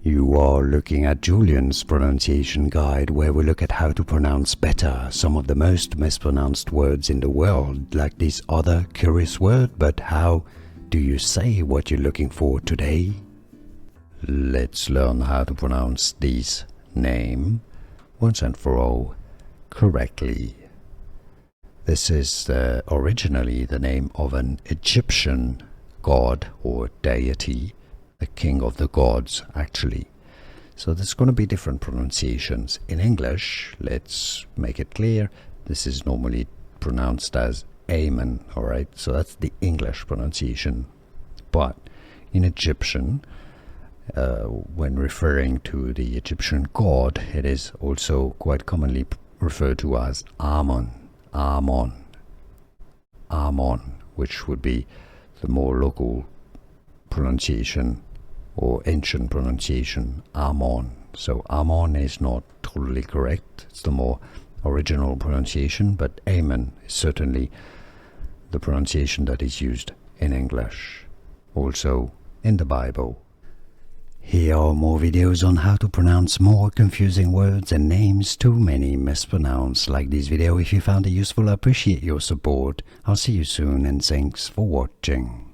You are looking at Julian's pronunciation guide, where we look at how to pronounce better some of the most mispronounced words in the world, like this other curious word. But how do you say what you're looking for today? Let's learn how to pronounce this name once and for all correctly. This is originally the name of an Egyptian god or deity, the king of the gods actually. So there's going to be different pronunciations. In English, let's make it clear, this is normally pronounced as Amon, alright? So that's the English pronunciation. But in Egyptian, when referring to the Egyptian god, it is also quite commonly referred to as Amon, Amon, Amon, which would be the more local pronunciation or ancient pronunciation, Amon. So Amon is not totally correct, it's the more original pronunciation, but Amon is certainly the pronunciation that is used in English, also in the Bible. Here are more videos on how to pronounce more confusing words and names too many mispronounced. Like this video if you found it useful. I appreciate your support. I'll see you soon and thanks for watching.